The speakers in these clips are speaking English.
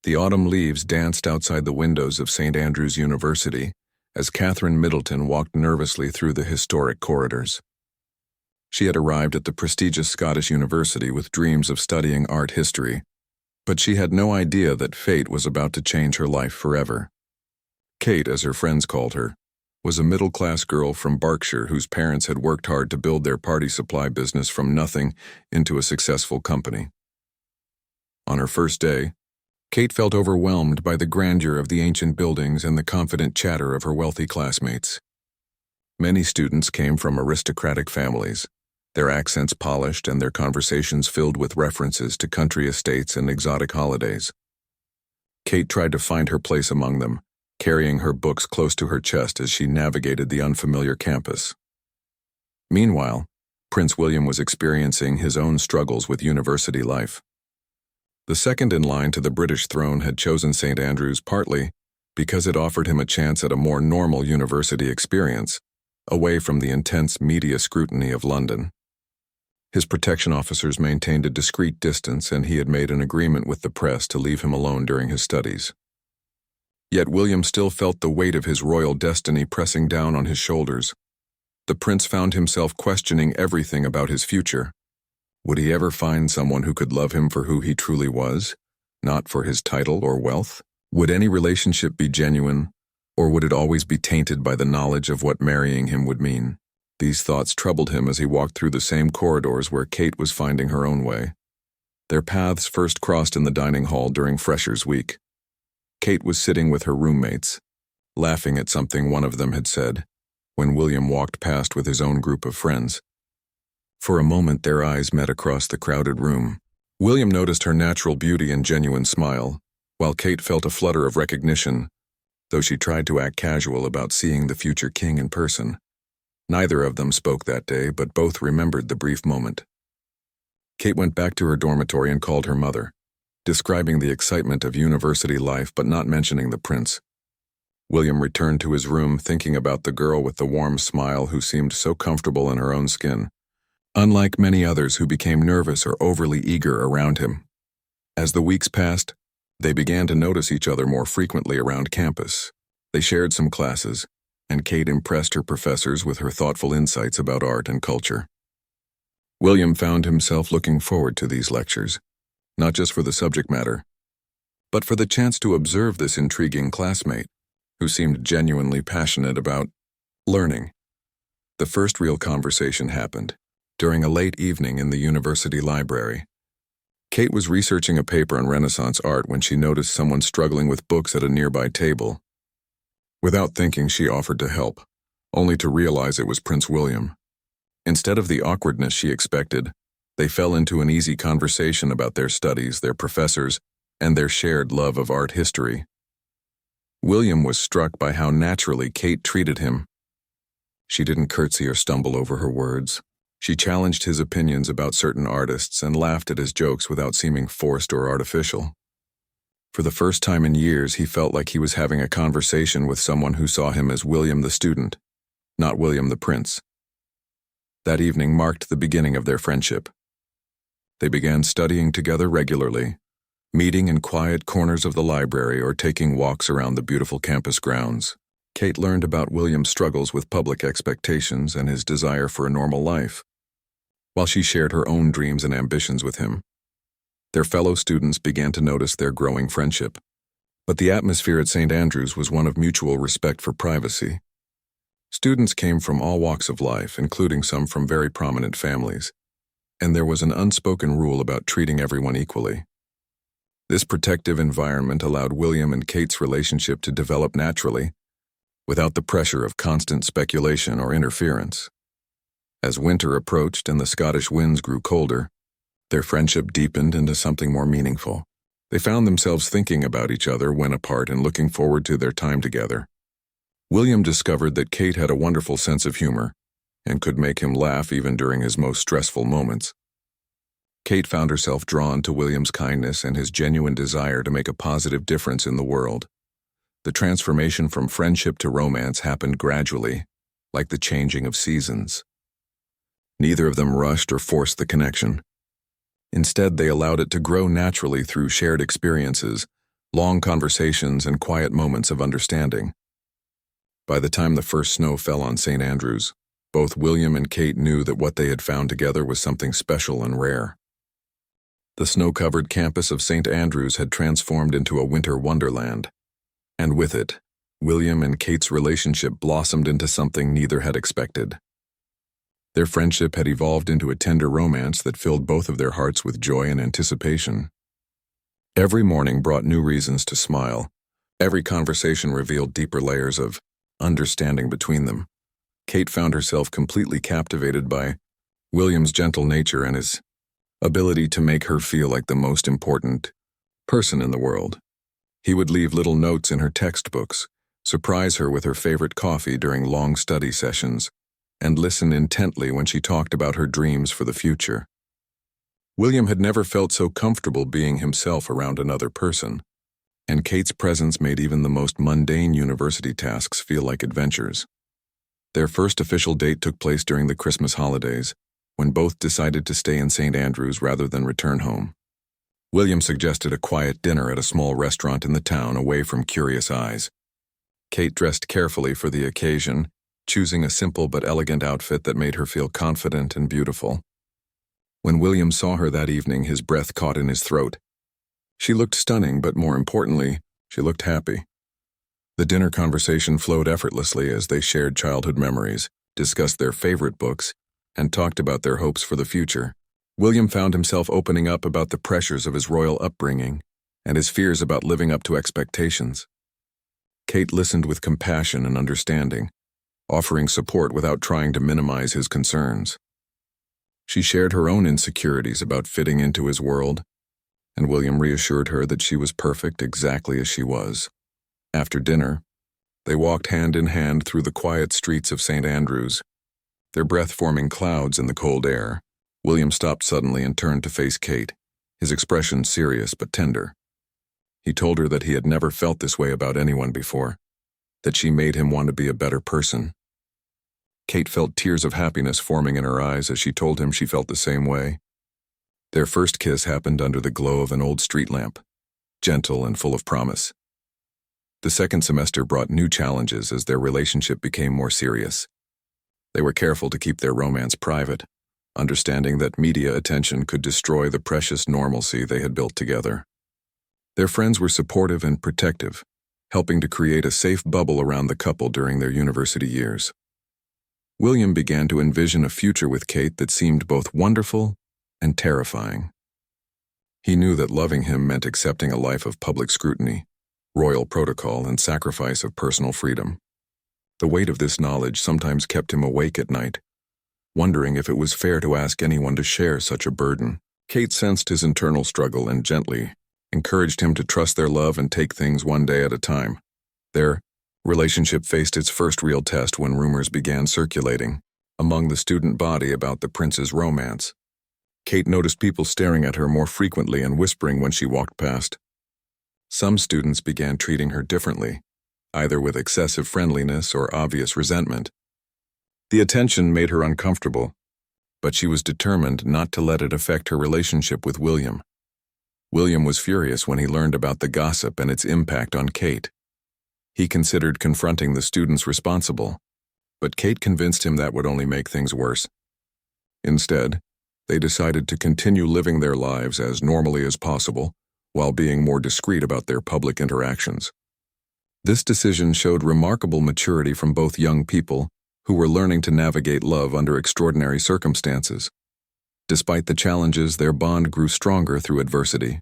The autumn leaves danced outside the windows of St. Andrew's University as Catherine Middleton walked nervously through the historic corridors. She had arrived at the prestigious Scottish University with dreams of studying art history, but she had no idea that fate was about to change her life forever. Kate, as her friends called her, was a middle-class girl from Berkshire whose parents had worked hard to build their party supply business from nothing into a successful company. On her first day, Kate felt overwhelmed by the grandeur of the ancient buildings and the confident chatter of her wealthy classmates. Many students came from aristocratic families, their accents polished and their conversations filled with references to country estates and exotic holidays. Kate tried to find her place among them, carrying her books close to her chest as she navigated the unfamiliar campus. Meanwhile, Prince William was experiencing his own struggles with university life. The second in line to the British throne had chosen St. Andrews partly because it offered him a chance at a more normal university experience, away from the intense media scrutiny of London. His protection officers maintained a discreet distance, and he had made an agreement with the press to leave him alone during his studies. Yet William still felt the weight of his royal destiny pressing down on his shoulders. The prince found himself questioning everything about his future. Would he ever find someone who could love him for who he truly was, not for his title or wealth? Would any relationship be genuine, or would it always be tainted by the knowledge of what marrying him would mean? These thoughts troubled him as he walked through the same corridors where Kate was finding her own way. Their paths first crossed in the dining hall during Freshers' Week. Kate was sitting with her roommates, laughing at something one of them had said, when William walked past with his own group of friends. For a moment their eyes met across the crowded room. William noticed her natural beauty and genuine smile, while Kate felt a flutter of recognition, though she tried to act casual about seeing the future king in person. Neither of them spoke that day, but both remembered the brief moment. Kate went back to her dormitory and called her mother, describing the excitement of university life but not mentioning the prince. William returned to his room thinking about the girl with the warm smile who seemed so comfortable in her own skin, unlike many others who became nervous or overly eager around him. As the weeks passed, they began to notice each other more frequently around campus. They shared some classes, and Kate impressed her professors with her thoughtful insights about art and culture. William found himself looking forward to these lectures, not just for the subject matter, but for the chance to observe this intriguing classmate, who seemed genuinely passionate about learning. The first real conversation happened during a late evening in the university library. Kate was researching a paper on Renaissance art when she noticed someone struggling with books at a nearby table. Without thinking, she offered to help, only to realize it was Prince William. Instead of the awkwardness she expected, they fell into an easy conversation about their studies, their professors, and their shared love of art history. William was struck by how naturally Kate treated him. She didn't curtsy or stumble over her words. She challenged his opinions about certain artists and laughed at his jokes without seeming forced or artificial. For the first time in years, he felt like he was having a conversation with someone who saw him as William the student, not William the prince. That evening marked the beginning of their friendship. They began studying together regularly, meeting in quiet corners of the library or taking walks around the beautiful campus grounds. Kate learned about William's struggles with public expectations and his desire for a normal life, while she shared her own dreams and ambitions with him. Their fellow students began to notice their growing friendship, but the atmosphere at St. Andrews was one of mutual respect for privacy. Students came from all walks of life, including some from very prominent families, and there was an unspoken rule about treating everyone equally. This protective environment allowed William and Kate's relationship to develop naturally, without the pressure of constant speculation or interference. As winter approached and the Scottish winds grew colder, their friendship deepened into something more meaningful. They found themselves thinking about each other when apart and looking forward to their time together. William discovered that Kate had a wonderful sense of humor and could make him laugh even during his most stressful moments. Kate found herself drawn to William's kindness and his genuine desire to make a positive difference in the world. The transformation from friendship to romance happened gradually, like the changing of seasons. Neither of them rushed or forced the connection. Instead, they allowed it to grow naturally through shared experiences, long conversations and quiet moments of understanding. By the time the first snow fell on St. Andrews, both William and Kate knew that what they had found together was something special and rare. The snow-covered campus of St. Andrews had transformed into a winter wonderland, and with it, William and Kate's relationship blossomed into something neither had expected. Their friendship had evolved into a tender romance that filled both of their hearts with joy and anticipation. Every morning brought new reasons to smile. Every conversation revealed deeper layers of understanding between them. Kate found herself completely captivated by William's gentle nature and his ability to make her feel like the most important person in the world. He would leave little notes in her textbooks, surprise her with her favorite coffee during long study sessions, and listen intently when she talked about her dreams for the future. William had never felt so comfortable being himself around another person, and Kate's presence made even the most mundane university tasks feel like adventures. Their first official date took place during the Christmas holidays, when both decided to stay in St. Andrews rather than return home. William suggested a quiet dinner at a small restaurant in the town away from curious eyes. Kate dressed carefully for the occasion, choosing a simple but elegant outfit that made her feel confident and beautiful. When William saw her that evening, his breath caught in his throat. She looked stunning, but more importantly, she looked happy. The dinner conversation flowed effortlessly as they shared childhood memories, discussed their favorite books, and talked about their hopes for the future. William found himself opening up about the pressures of his royal upbringing and his fears about living up to expectations. Kate listened with compassion and understanding, offering support without trying to minimize his concerns. She shared her own insecurities about fitting into his world, and William reassured her that she was perfect exactly as she was. After dinner, they walked hand in hand through the quiet streets of St. Andrews, their breath forming clouds in the cold air. William stopped suddenly and turned to face Kate, his expression serious but tender. He told her that he had never felt this way about anyone before, that she made him want to be a better person. Kate felt tears of happiness forming in her eyes as she told him she felt the same way. Their first kiss happened under the glow of an old street lamp, gentle and full of promise. The second semester brought new challenges as their relationship became more serious. They were careful to keep their romance private, understanding that media attention could destroy the precious normalcy they had built together. Their friends were supportive and protective, helping to create a safe bubble around the couple during their university years. William began to envision a future with Kate that seemed both wonderful and terrifying. He knew that loving him meant accepting a life of public scrutiny, royal protocol, and sacrifice of personal freedom. The weight of this knowledge sometimes kept him awake at night, wondering if it was fair to ask anyone to share such a burden. Kate sensed his internal struggle and gently encouraged him to trust their love and take things one day at a time. Their relationship faced its first real test when rumors began circulating among the student body about the prince's romance. Kate noticed people staring at her more frequently and whispering when she walked past. Some students began treating her differently, either with excessive friendliness or obvious resentment. The attention made her uncomfortable, but she was determined not to let it affect her relationship with William. William was furious when he learned about the gossip and its impact on Kate. He considered confronting the students responsible, but Kate convinced him that would only make things worse. Instead, they decided to continue living their lives as normally as possible, while being more discreet about their public interactions. This decision showed remarkable maturity from both young people who were learning to navigate love under extraordinary circumstances. Despite the challenges, their bond grew stronger through adversity.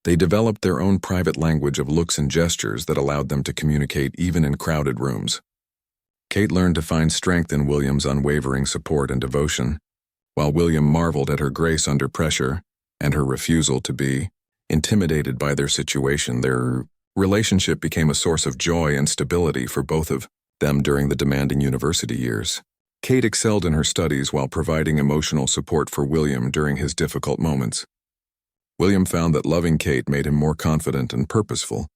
They developed their own private language of looks and gestures that allowed them to communicate even in crowded rooms. Kate learned to find strength in William's unwavering support and devotion, while William marveled at her grace under pressure and her refusal to be intimidated by their situation. Their relationship became a source of joy and stability for both of them during the demanding university years. Kate excelled in her studies while providing emotional support for William during his difficult moments. William found that loving Kate made him more confident and purposeful,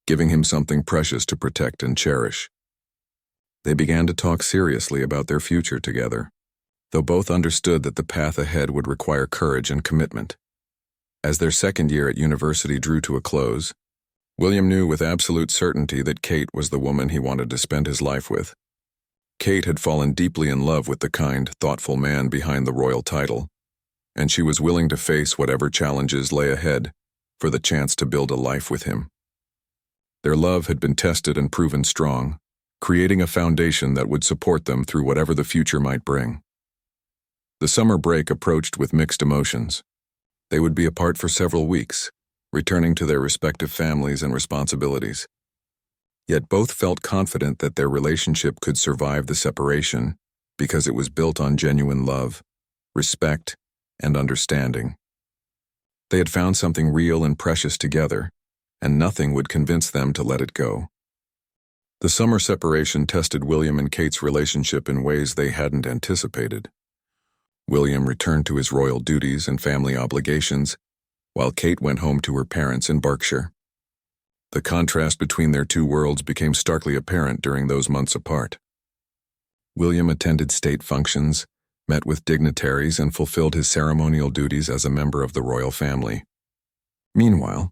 giving him something precious to protect and cherish. They began to talk seriously about their future together, though both understood that the path ahead would require courage and commitment. As their second year at university drew to a close, William knew with absolute certainty that Kate was the woman he wanted to spend his life with. Kate had fallen deeply in love with the kind, thoughtful man behind the royal title, and she was willing to face whatever challenges lay ahead for the chance to build a life with him. Their love had been tested and proven strong, creating a foundation that would support them through whatever the future might bring. The summer break approached with mixed emotions. They would be apart for several weeks, returning to their respective families and responsibilities. Yet both felt confident that their relationship could survive the separation because it was built on genuine love, respect, and understanding. They had found something real and precious together, and nothing would convince them to let it go. The summer separation tested William and Kate's relationship in ways they hadn't anticipated. William returned to his royal duties and family obligations, while Kate went home to her parents in Berkshire. The contrast between their two worlds became starkly apparent during those months apart. William attended state functions, met with dignitaries, and fulfilled his ceremonial duties as a member of the royal family. Meanwhile,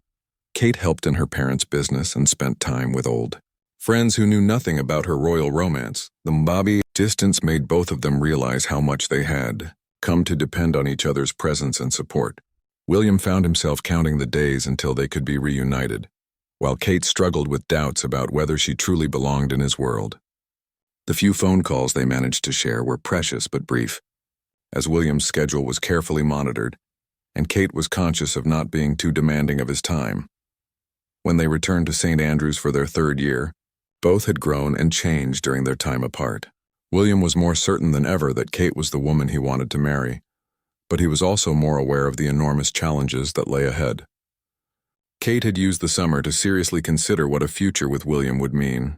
Kate helped in her parents' business and spent time with old friends who knew nothing about her royal romance. The Mbabi distance made both of them realize how much they had come to depend on each other's presence and support. William found himself counting the days until they could be reunited, while Kate struggled with doubts about whether she truly belonged in his world. The few phone calls they managed to share were precious but brief, as William's schedule was carefully monitored, and Kate was conscious of not being too demanding of his time. When they returned to St. Andrews for their third year, both had grown and changed during their time apart. William was more certain than ever that Kate was the woman he wanted to marry, but he was also more aware of the enormous challenges that lay ahead. Kate had used the summer to seriously consider what a future with William would mean,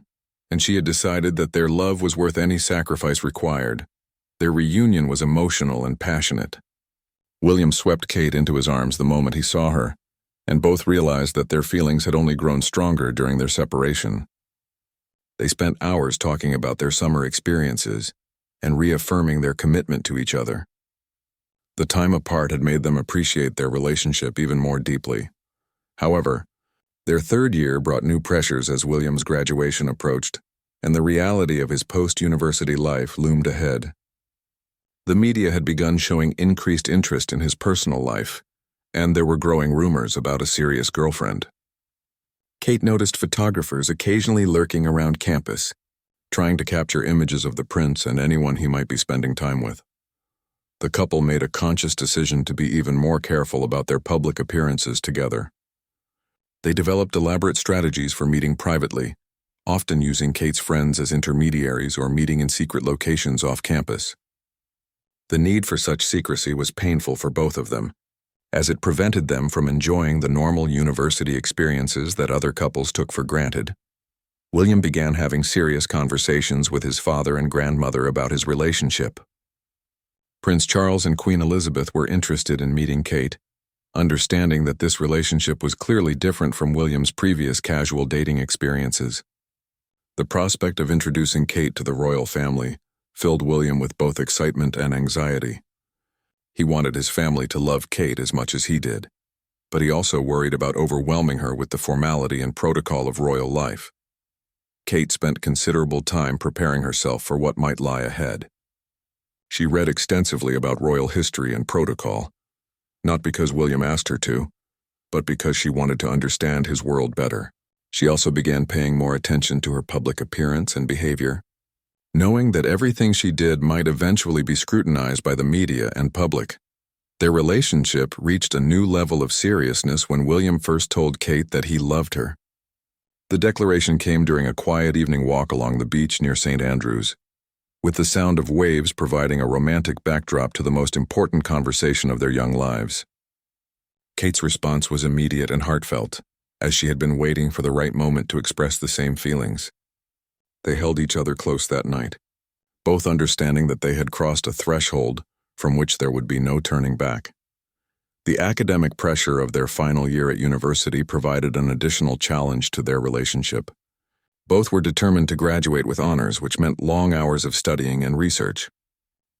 and she had decided that their love was worth any sacrifice required. Their reunion was emotional and passionate. William swept Kate into his arms the moment he saw her, and both realized that their feelings had only grown stronger during their separation. They spent hours talking about their summer experiences and reaffirming their commitment to each other. The time apart had made them appreciate their relationship even more deeply. However, their third year brought new pressures as William's graduation approached, and the reality of his post-university life loomed ahead. The media had begun showing increased interest in his personal life, and there were growing rumors about a serious girlfriend. Kate noticed photographers occasionally lurking around campus, trying to capture images of the prince and anyone he might be spending time with. The couple made a conscious decision to be even more careful about their public appearances together. They developed elaborate strategies for meeting privately, often using Kate's friends as intermediaries or meeting in secret locations off campus. The need for such secrecy was painful for both of them, as it prevented them from enjoying the normal university experiences that other couples took for granted. William began having serious conversations with his father and grandmother about his relationship. Prince Charles and Queen Elizabeth were interested in meeting Kate, understanding that this relationship was clearly different from William's previous casual dating experiences. The prospect of introducing Kate to the royal family filled William with both excitement and anxiety. He wanted his family to love Kate as much as he did, but he also worried about overwhelming her with the formality and protocol of royal life. Kate spent considerable time preparing herself for what might lie ahead. She read extensively about royal history and protocol, not because William asked her to, but because she wanted to understand his world better. She also began paying more attention to her public appearance and behavior, knowing that everything she did might eventually be scrutinized by the media and public. Their relationship reached a new level of seriousness when William first told Kate that he loved her. The declaration came during a quiet evening walk along the beach near St. Andrews, with the sound of waves providing a romantic backdrop to the most important conversation of their young lives. Kate's response was immediate and heartfelt, as she had been waiting for the right moment to express the same feelings. They held each other close that night, both understanding that they had crossed a threshold from which there would be no turning back. The academic pressure of their final year at university provided an additional challenge to their relationship. Both were determined to graduate with honors, which meant long hours of studying and research.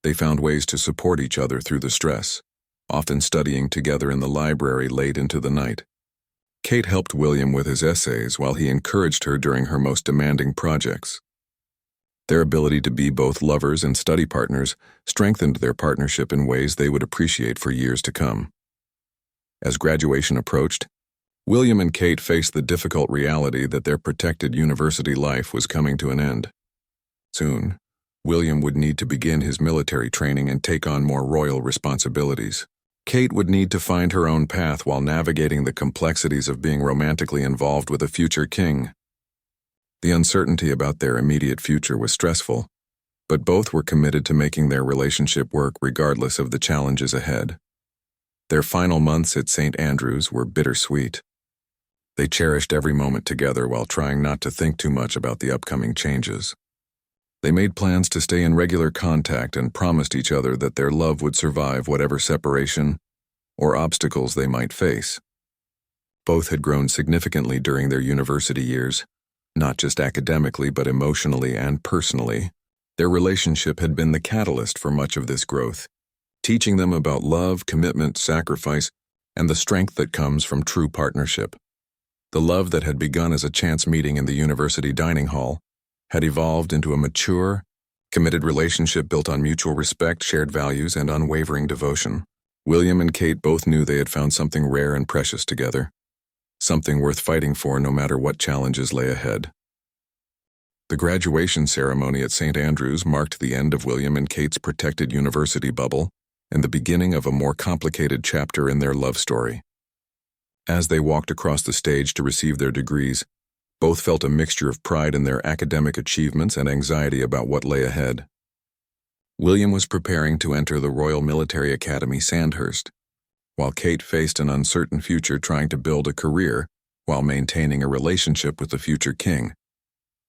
They found ways to support each other through the stress, often studying together in the library late into the night. Kate helped William with his essays while he encouraged her during her most demanding projects. Their ability to be both lovers and study partners strengthened their partnership in ways they would appreciate for years to come. As graduation approached, William and Kate faced the difficult reality that their protected university life was coming to an end. Soon, William would need to begin his military training and take on more royal responsibilities. Kate would need to find her own path while navigating the complexities of being romantically involved with a future king. The uncertainty about their immediate future was stressful, but both were committed to making their relationship work regardless of the challenges ahead. Their final months at St. Andrews were bittersweet. They cherished every moment together while trying not to think too much about the upcoming changes. They made plans to stay in regular contact and promised each other that their love would survive whatever separation or obstacles they might face. Both had grown significantly during their university years, not just academically but emotionally and personally. Their relationship had been the catalyst for much of this growth, teaching them about love, commitment, sacrifice, and the strength that comes from true partnership. The love that had begun as a chance meeting in the university dining hall had evolved into a mature, committed relationship built on mutual respect, shared values, and unwavering devotion. William and Kate both knew they had found something rare and precious together, something worth fighting for no matter what challenges lay ahead. The graduation ceremony at St. Andrews marked the end of William and Kate's protected university bubble and the beginning of a more complicated chapter in their love story. As they walked across the stage to receive their degrees, both felt a mixture of pride in their academic achievements and anxiety about what lay ahead. William was preparing to enter the Royal Military Academy Sandhurst, while Kate faced an uncertain future trying to build a career while maintaining a relationship with the future king.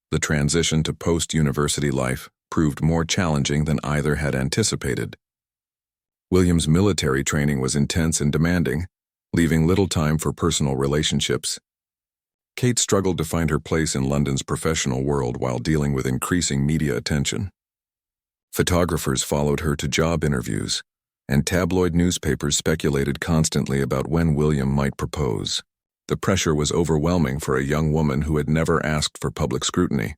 The transition to post-university life proved more challenging than either had anticipated. William's military training was intense and demanding, leaving little time for personal relationships. Kate struggled to find her place in London's professional world while dealing with increasing media attention. Photographers followed her to job interviews, and tabloid newspapers speculated constantly about when William might propose. The pressure was overwhelming for a young woman who had never asked for public scrutiny.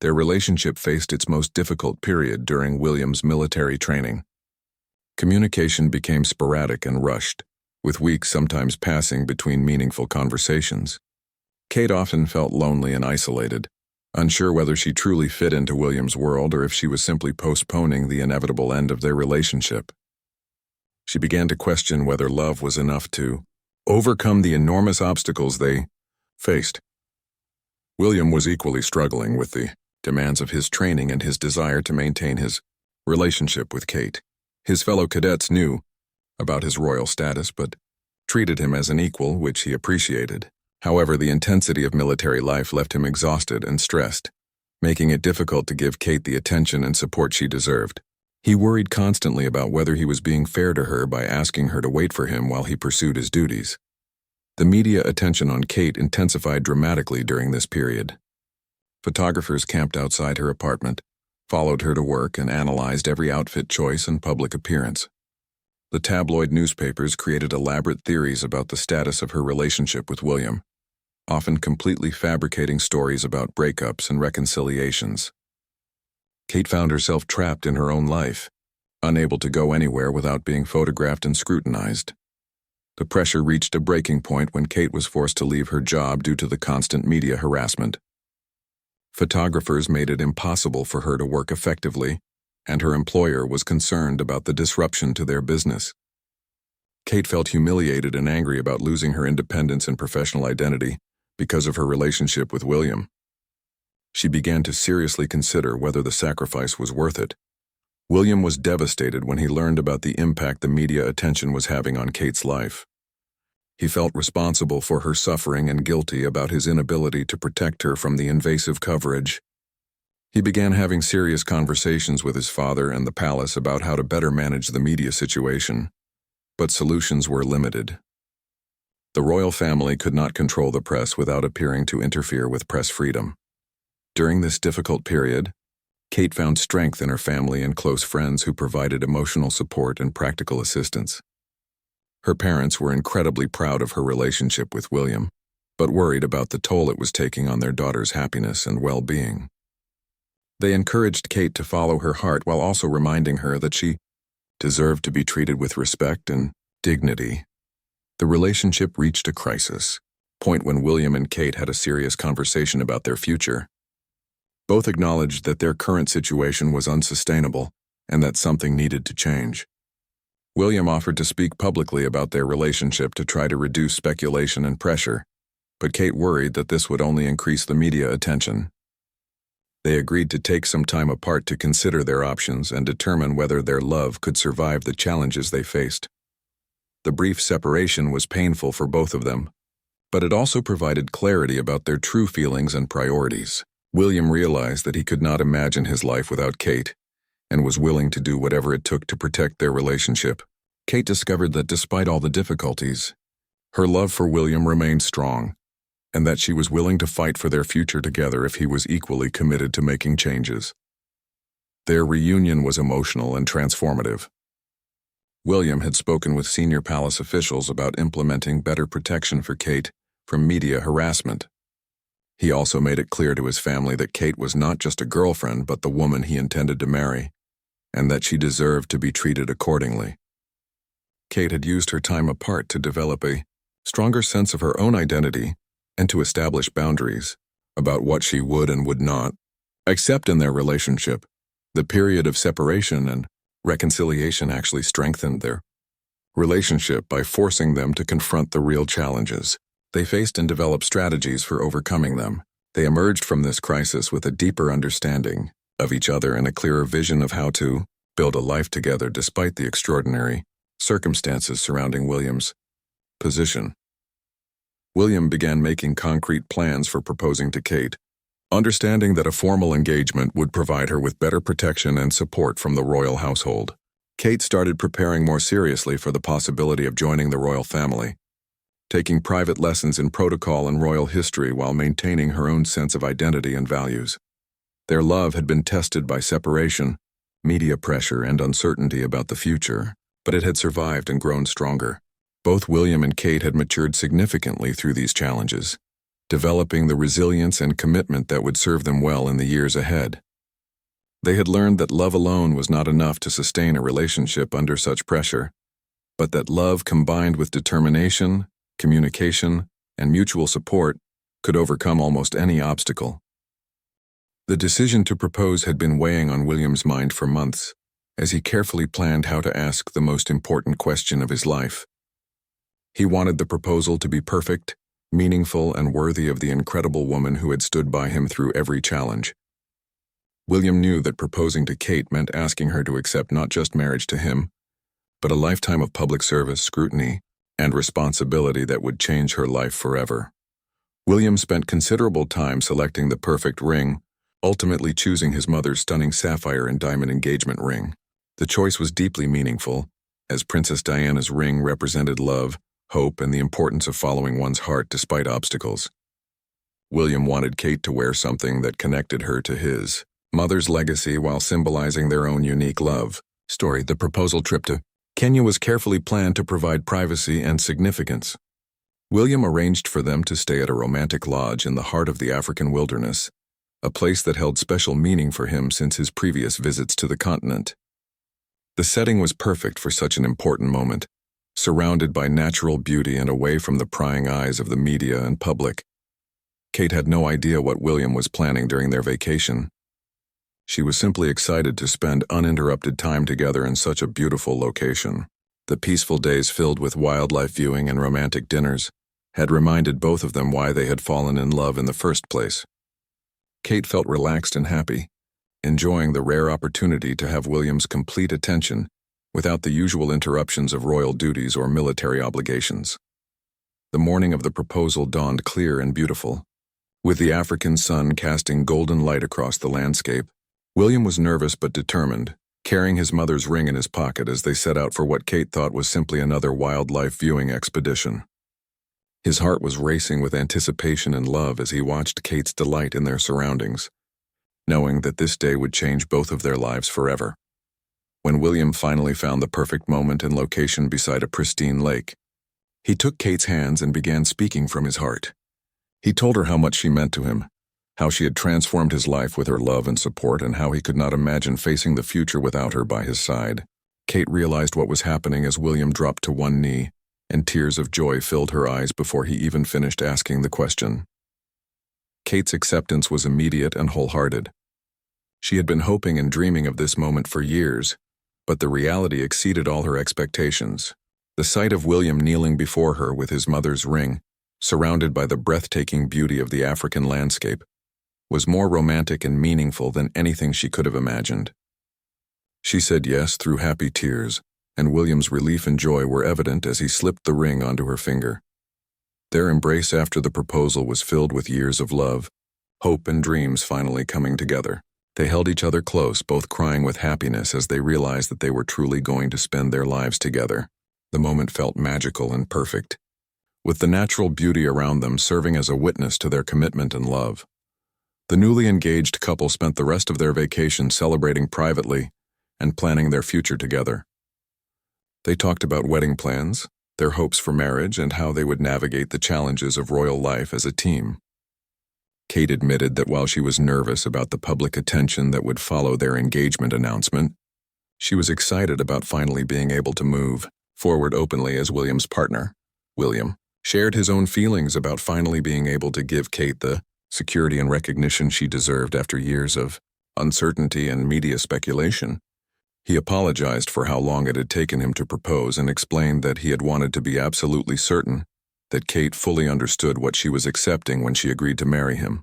Their relationship faced its most difficult period during William's military training. Communication became sporadic and rushed, with weeks sometimes passing between meaningful conversations. Kate often felt lonely and isolated, unsure whether she truly fit into William's world or if she was simply postponing the inevitable end of their relationship. She began to question whether love was enough to overcome the enormous obstacles they faced. William was equally struggling with the demands of his training and his desire to maintain his relationship with Kate. His fellow cadets knew about his royal status but treated him as an equal, which he appreciated. However, the intensity of military life left him exhausted and stressed, making it difficult to give Kate the attention and support she deserved. He worried constantly about whether he was being fair to her by asking her to wait for him while he pursued his duties. The media attention on Kate intensified dramatically during this period. Photographers camped outside her apartment, followed her to work, and analyzed every outfit choice and public appearance. The tabloid newspapers created elaborate theories about the status of her relationship with William, often completely fabricating stories about breakups and reconciliations. Kate found herself trapped in her own life, unable to go anywhere without being photographed and scrutinized. The pressure reached a breaking point when Kate was forced to leave her job due to the constant media harassment. Photographers made it impossible for her to work effectively, and her employer was concerned about the disruption to their business. Kate felt humiliated and angry about losing her independence and professional identity because of her relationship with William. She began to seriously consider whether the sacrifice was worth it. William was devastated when he learned about the impact the media attention was having on Kate's life. He felt responsible for her suffering and guilty about his inability to protect her from the invasive coverage. He began having serious conversations with his father and the palace about how to better manage the media situation, but solutions were limited. The royal family could not control the press without appearing to interfere with press freedom. During this difficult period, Kate found strength in her family and close friends who provided emotional support and practical assistance. Her parents were incredibly proud of her relationship with William, but worried about the toll it was taking on their daughter's happiness and well-being. They encouraged Kate to follow her heart while also reminding her that she deserved to be treated with respect and dignity. The relationship reached a crisis, point when William and Kate had a serious conversation about their future. Both acknowledged that their current situation was unsustainable and that something needed to change. William offered to speak publicly about their relationship to try to reduce speculation and pressure, but Kate worried that this would only increase the media attention. They agreed to take some time apart to consider their options and determine whether their love could survive the challenges they faced. The brief separation was painful for both of them, but it also provided clarity about their true feelings and priorities. William realized that he could not imagine his life without Kate, and was willing to do whatever it took to protect their relationship. Kate discovered that despite all the difficulties, her love for William remained strong, and that she was willing to fight for their future together if he was equally committed to making changes. Their reunion was emotional and transformative. William had spoken with senior palace officials about implementing better protection for Kate from media harassment. He also made it clear to his family that Kate was not just a girlfriend but the woman he intended to marry, and that she deserved to be treated accordingly. Kate had used her time apart to develop a stronger sense of her own identity and to establish boundaries about what she would and would not accept in their relationship. The period of separation and reconciliation actually strengthened their relationship by forcing them to confront the real challenges they faced and develop strategies for overcoming them. They emerged from this crisis with a deeper understanding of each other and a clearer vision of how to build a life together despite the extraordinary circumstances surrounding William's position. William began making concrete plans for proposing to Kate, understanding that a formal engagement would provide her with better protection and support from the royal household. Kate started preparing more seriously for the possibility of joining the royal family, taking private lessons in protocol and royal history while maintaining her own sense of identity and values. Their love had been tested by separation, media pressure, and uncertainty about the future, but it had survived and grown stronger. Both William and Kate had matured significantly through these challenges, developing the resilience and commitment that would serve them well in the years ahead. They had learned that love alone was not enough to sustain a relationship under such pressure, but that love combined with determination, communication, and mutual support could overcome almost any obstacle. The decision to propose had been weighing on William's mind for months, as he carefully planned how to ask the most important question of his life. He wanted the proposal to be perfect, meaningful, and worthy of the incredible woman who had stood by him through every challenge. William knew that proposing to Kate meant asking her to accept not just marriage to him, but a lifetime of public service, scrutiny, and responsibility that would change her life forever. William spent considerable time selecting the perfect ring, ultimately choosing his mother's stunning sapphire and diamond engagement ring. The choice was deeply meaningful, as Princess Diana's ring represented love, hope, and the importance of following one's heart despite obstacles. William wanted Kate to wear something that connected her to his mother's legacy while symbolizing their own unique love story. The proposal trip to Kenya was carefully planned to provide privacy and significance. William arranged for them to stay at a romantic lodge in the heart of the African wilderness, a place that held special meaning for him since his previous visits to the continent. The setting was perfect for such an important moment, surrounded by natural beauty and away from the prying eyes of the media and public. Kate had no idea what William was planning during their vacation. She was simply excited to spend uninterrupted time together in such a beautiful location. The peaceful days filled with wildlife viewing and romantic dinners had reminded both of them why they had fallen in love in the first place. Kate felt relaxed and happy, enjoying the rare opportunity to have William's complete attention without the usual interruptions of royal duties or military obligations. The morning of the proposal dawned clear and beautiful, with the African sun casting golden light across the landscape. William was nervous but determined, carrying his mother's ring in his pocket as they set out for what Kate thought was simply another wildlife viewing expedition. His heart was racing with anticipation and love as he watched Kate's delight in their surroundings, knowing that this day would change both of their lives forever. When William finally found the perfect moment and location beside a pristine lake, he took Kate's hands and began speaking from his heart. He told her how much she meant to him, how she had transformed his life with her love and support, and how he could not imagine facing the future without her by his side. Kate realized what was happening as William dropped to one knee, and tears of joy filled her eyes before he even finished asking the question. Kate's acceptance was immediate and wholehearted. She had been hoping and dreaming of this moment for years, but the reality exceeded all her expectations. The sight of William kneeling before her with his mother's ring, surrounded by the breathtaking beauty of the African landscape, was more romantic and meaningful than anything she could have imagined. She said yes through happy tears, and William's relief and joy were evident as he slipped the ring onto her finger. Their embrace after the proposal was filled with years of love, hope and dreams finally coming together. They held each other close, both crying with happiness as they realized that they were truly going to spend their lives together. The moment felt magical and perfect, with the natural beauty around them serving as a witness to their commitment and love. The newly engaged couple spent the rest of their vacation celebrating privately and planning their future together. They talked about wedding plans, their hopes for marriage, and how they would navigate the challenges of royal life as a team. Kate admitted that while she was nervous about the public attention that would follow their engagement announcement, she was excited about finally being able to move forward openly as William's partner. William shared his own feelings about finally being able to give Kate the security and recognition she deserved after years of uncertainty and media speculation. He apologized for how long it had taken him to propose and explained that he had wanted to be absolutely certain that Kate fully understood what she was accepting when she agreed to marry him.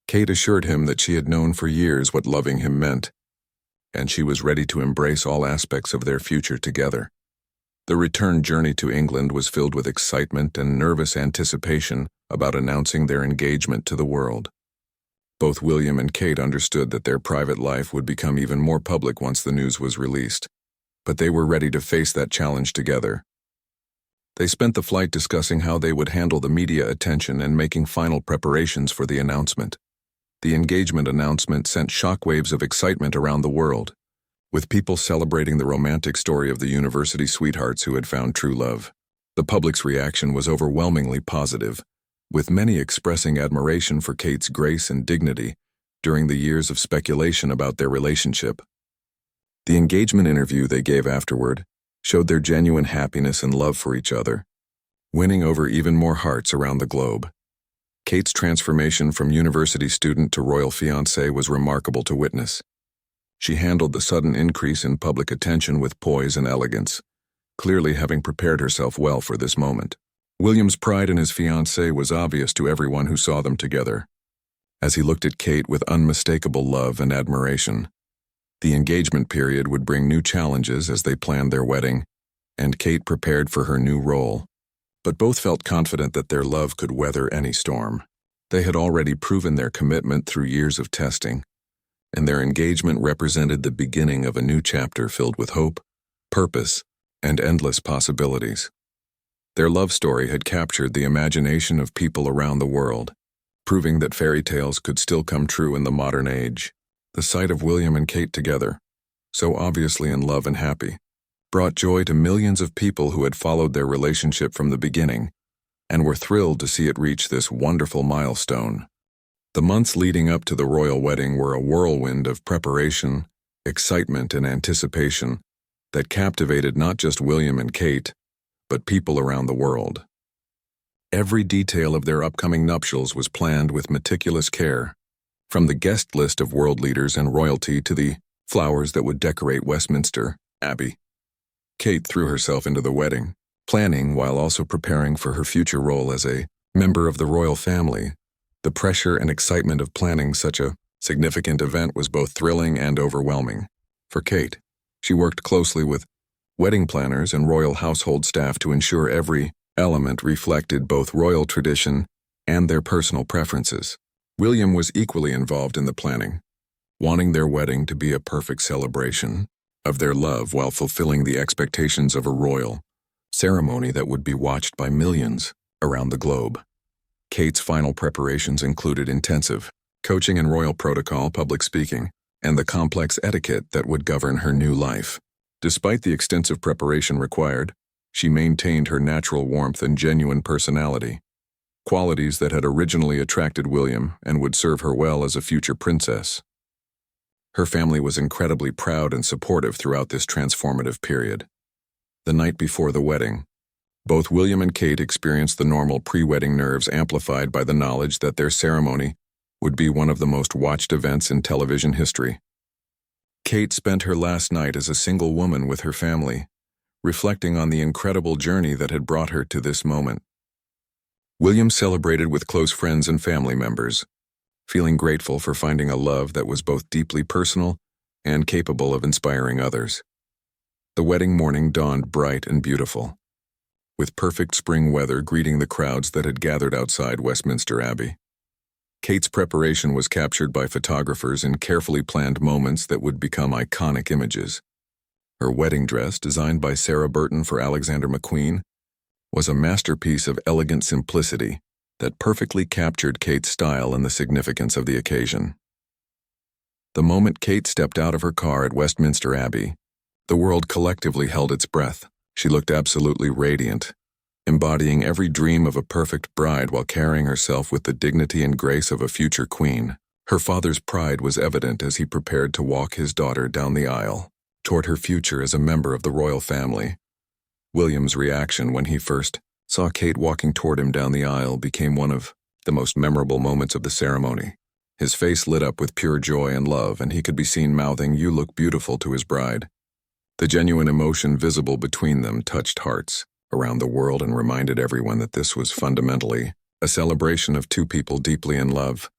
Kate assured him that she had known for years what loving him meant, and she was ready to embrace all aspects of their future together. The return journey to England was filled with excitement and nervous anticipation about announcing their engagement to the world. Both William and Kate understood that their private life would become even more public once the news was released, but they were ready to face that challenge together. They spent the flight discussing how they would handle the media attention and making final preparations for the announcement. The engagement announcement sent shockwaves of excitement around the world, with people celebrating the romantic story of the university sweethearts who had found true love. The public's reaction was overwhelmingly positive, with many expressing admiration for Kate's grace and dignity during the years of speculation about their relationship. The engagement interview they gave afterward showed their genuine happiness and love for each other, winning over even more hearts around the globe. Kate's transformation from university student to royal fiancé was remarkable to witness. She handled the sudden increase in public attention with poise and elegance, clearly having prepared herself well for this moment. William's pride in his fiancée was obvious to everyone who saw them together, as he looked at Kate with unmistakable love and admiration. The engagement period would bring new challenges as they planned their wedding, and Kate prepared for her new role. But both felt confident that their love could weather any storm. They had already proven their commitment through years of testing, and their engagement represented the beginning of a new chapter filled with hope, purpose, and endless possibilities. Their love story had captured the imagination of people around the world, proving that fairy tales could still come true in the modern age. The sight of William and Kate together, so obviously in love and happy, brought joy to millions of people who had followed their relationship from the beginning and were thrilled to see it reach this wonderful milestone. The months leading up to the royal wedding were a whirlwind of preparation, excitement, and anticipation that captivated not just William and Kate, but people around the world. Every detail of their upcoming nuptials was planned with meticulous care, from the guest list of world leaders and royalty to the flowers that would decorate Westminster Abbey. Kate threw herself into the wedding, planning while also preparing for her future role as a member of the royal family. The pressure and excitement of planning such a significant event was both thrilling and overwhelming. For Kate, she worked closely with wedding planners and royal household staff to ensure every element reflected both royal tradition and their personal preferences. William was equally involved in the planning, wanting their wedding to be a perfect celebration of their love while fulfilling the expectations of a royal ceremony that would be watched by millions around the globe. Kate's final preparations included intensive coaching in royal protocol, public speaking, and the complex etiquette that would govern her new life. Despite the extensive preparation required, she maintained her natural warmth and genuine personality, qualities that had originally attracted William and would serve her well as a future princess. Her family was incredibly proud and supportive throughout this transformative period. The night before the wedding, both William and Kate experienced the normal pre-wedding nerves amplified by the knowledge that their ceremony would be one of the most watched events in television history. Kate spent her last night as a single woman with her family, reflecting on the incredible journey that had brought her to this moment. William celebrated with close friends and family members, feeling grateful for finding a love that was both deeply personal and capable of inspiring others. The wedding morning dawned bright and beautiful, with perfect spring weather greeting the crowds that had gathered outside Westminster Abbey. Kate's preparation was captured by photographers in carefully planned moments that would become iconic images. Her wedding dress, designed by Sarah Burton for Alexander McQueen, was a masterpiece of elegant simplicity that perfectly captured Kate's style and the significance of the occasion. The moment Kate stepped out of her car at Westminster Abbey, the world collectively held its breath. She looked absolutely radiant, embodying every dream of a perfect bride while carrying herself with the dignity and grace of a future queen. Her father's pride was evident as he prepared to walk his daughter down the aisle toward her future as a member of the royal family. William's reaction when he first saw Kate walking toward him down the aisle became one of the most memorable moments of the ceremony. His face lit up with pure joy and love, and he could be seen mouthing, "You look beautiful," to his bride. The genuine emotion visible between them touched hearts around the world and reminded everyone that this was fundamentally a celebration of two people deeply in love.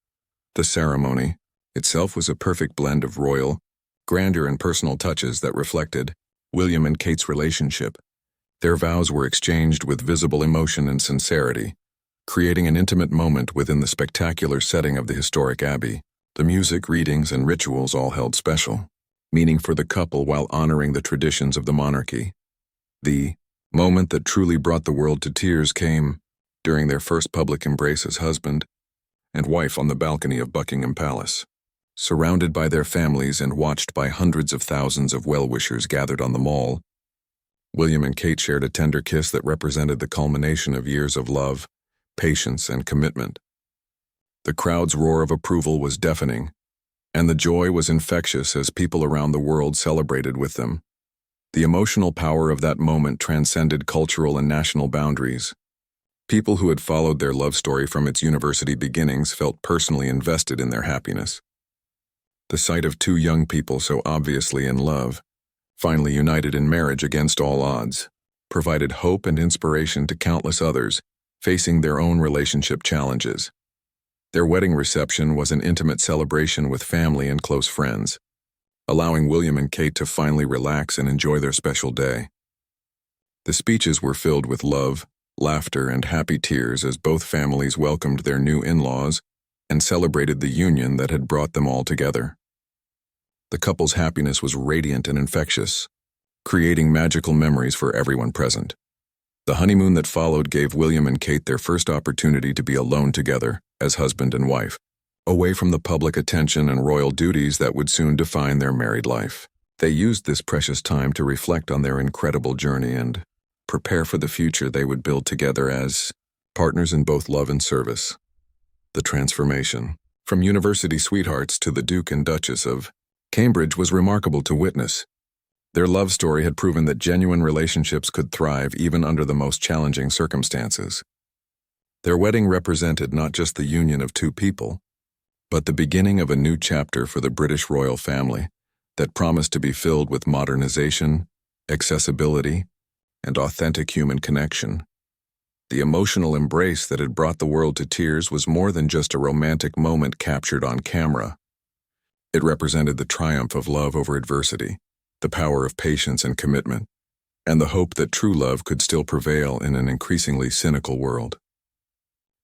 The ceremony itself was a perfect blend of royal grandeur and personal touches that reflected William and Kate's relationship. Their vows were exchanged with visible emotion and sincerity, creating an intimate moment within the spectacular setting of the historic abbey. The music, readings, and rituals all held special meaning for the couple while honoring the traditions of the monarchy. The moment that truly brought the world to tears came during their first public embrace as husband and wife on the balcony of Buckingham Palace. Surrounded by their families and watched by hundreds of thousands of well-wishers gathered on the Mall, William and Kate shared a tender kiss that represented the culmination of years of love, patience, and commitment. The crowd's roar of approval was deafening, and the joy was infectious as people around the world celebrated with them. The emotional power of that moment transcended cultural and national boundaries. People who had followed their love story from its university beginnings felt personally invested in their happiness. The sight of two young people so obviously in love, finally united in marriage against all odds, provided hope and inspiration to countless others facing their own relationship challenges. Their wedding reception was an intimate celebration with family and close friends, allowing William and Kate to finally relax and enjoy their special day. The speeches were filled with love, laughter, and happy tears as both families welcomed their new in-laws and celebrated the union that had brought them all together. The couple's happiness was radiant and infectious, creating magical memories for everyone present. The honeymoon that followed gave William and Kate their first opportunity to be alone together as husband and wife, away from the public attention and royal duties that would soon define their married life. They used this precious time to reflect on their incredible journey and prepare for the future they would build together as partners in both love and service. The transformation from university sweethearts to the Duke and Duchess of Cambridge was remarkable to witness. Their love story had proven that genuine relationships could thrive even under the most challenging circumstances. Their wedding represented not just the union of two people, but the beginning of a new chapter for the British royal family that promised to be filled with modernization, accessibility, and authentic human connection. The emotional embrace that had brought the world to tears was more than just a romantic moment captured on camera. It represented the triumph of love over adversity, the power of patience and commitment, and the hope that true love could still prevail in an increasingly cynical world.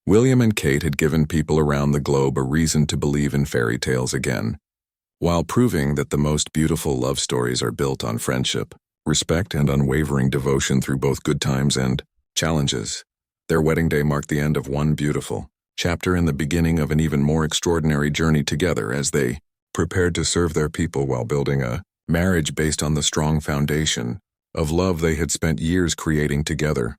William and Kate had given people around the globe a reason to believe in fairy tales again, while proving that the most beautiful love stories are built on friendship, respect, and unwavering devotion through both good times and challenges. Their wedding day marked the end of one beautiful chapter and the beginning of an even more extraordinary journey together as they prepared to serve their people while building a marriage based on the strong foundation of love they had spent years creating together.